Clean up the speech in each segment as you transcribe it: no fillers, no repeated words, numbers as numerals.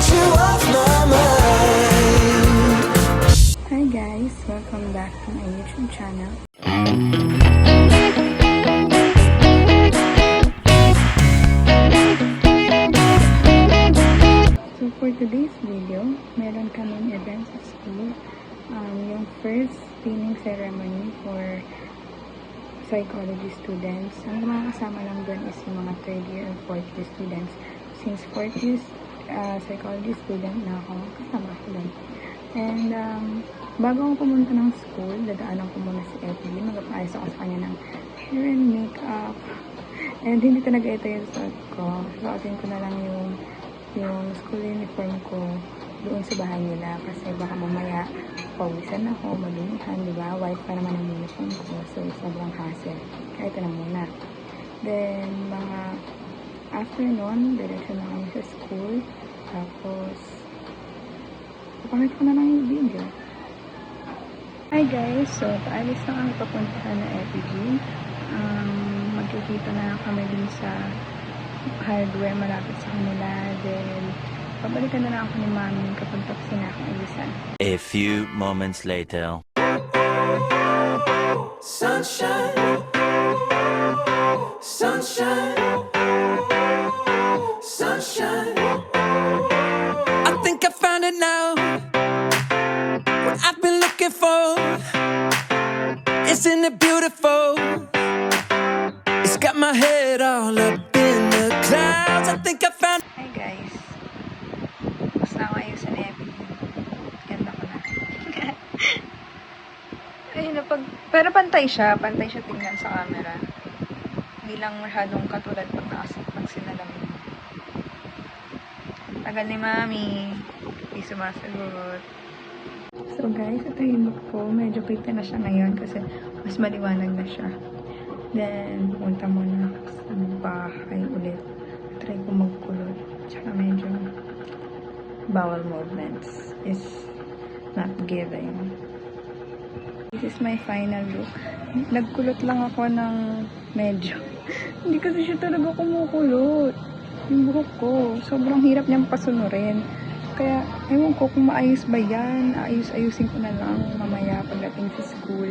you off my mind. Hi guys, welcome back to my YouTube channel. So for today's video, meron kaming event sa school. Yung first pinning ceremony for psychology students. Ang mga kasama lang doon is yung mga 3rd year and 4th year students. Since 4th year psychology student na ako, kasama ako doon. And bago ako pumunta ng school, dadaanan ko muna si Effie. Mag-aayos ako sa kanya ng hair and makeup. And hindi talaga ito yung suot ko. Suotin ko na lang yung school uniform ko doon sa bahay nila. Kasi baka mamaya pawisan ako, malumihan, di ba? White pa naman ang uniform ko. So, sobrang hassle. Kaya ito na muna. Then, mga afternoon, direction na kami sa school. Tapos, papakit ko na lang yung video. Hi guys! So, paalis na kami papunta na FEG. Magkikita na kami din sa hardware malapit sa kanila. Then, pabalikan na lang ako ni Mami kapag tapos na akong ilisan. A few moments later. Sunshine, sunshine, sunshine. I think I found it now. What I've been looking for. Isn't it beautiful? It's got my head all up in the clouds. I think I found. Hi guys! Tapos na ako ayusin ni Effie. Ganda ko na. Ayun na pero pantay siya tingnan sa camera. Hindi lang masyadong katulad pag sinalamin. Tagal ni Mami. Hindi sumasagot. So guys, ito yung look ko. Medyo kita na siya ngayon kasi mas maliwanag na siya. Then, pumunta muna sa bahay ulit. Try ko magkulot. Tsaka medyo bowel movements is not giving. This is my final look. Nagkulot lang ako ng medyo. Hindi kasi siya talaga kumukulot. Yung buhok ko. Sobrang hirap niyang pasunurin. Kaya, ewan ko kung maayos ba yan. Ayusin ko na lang mamaya pagdating sa school.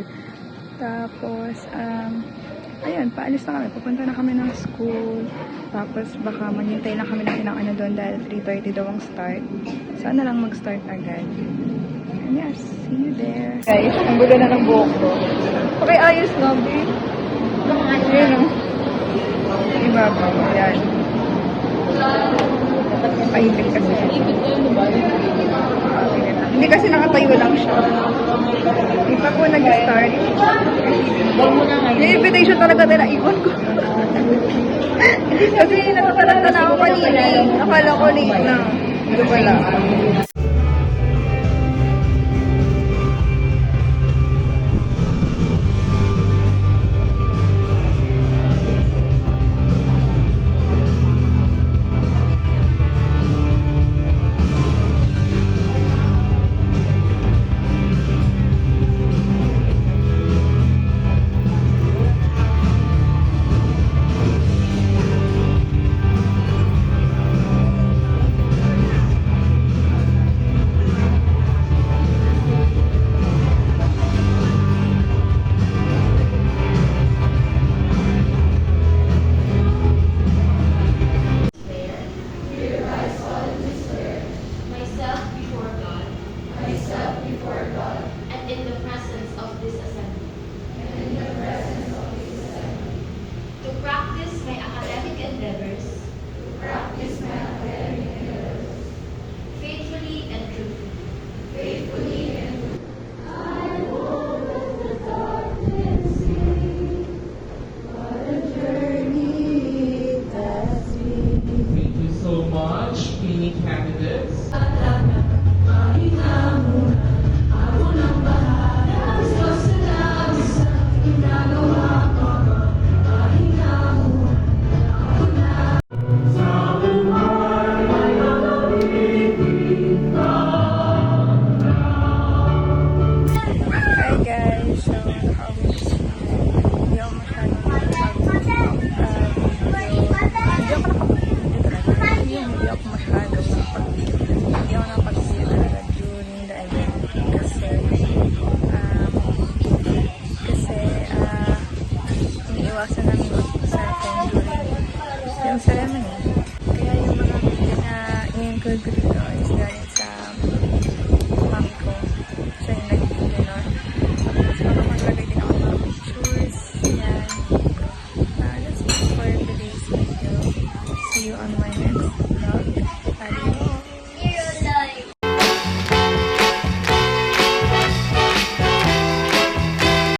Tapos, ayun, paalis na kami. Pupunta na kami ng school. Tapos, baka maghintay lang kami ng ilang ano doon dahil 3:30 daw ang start. Sana lang mag-start agad. And yes, see you there. Guys, ang gulo na ng buhok ko. Okay, ayos na, babe. Ayan o. Ibabaw. Ayan. Pahilig kasi siya. Hindi kasi nakatayo lang siya. Hindi pa po nag-start. Yung invitation talaga nila, iwan ko. Kasi nakakalata na ako kanina. Akala ko late na. Hindi pala. you on my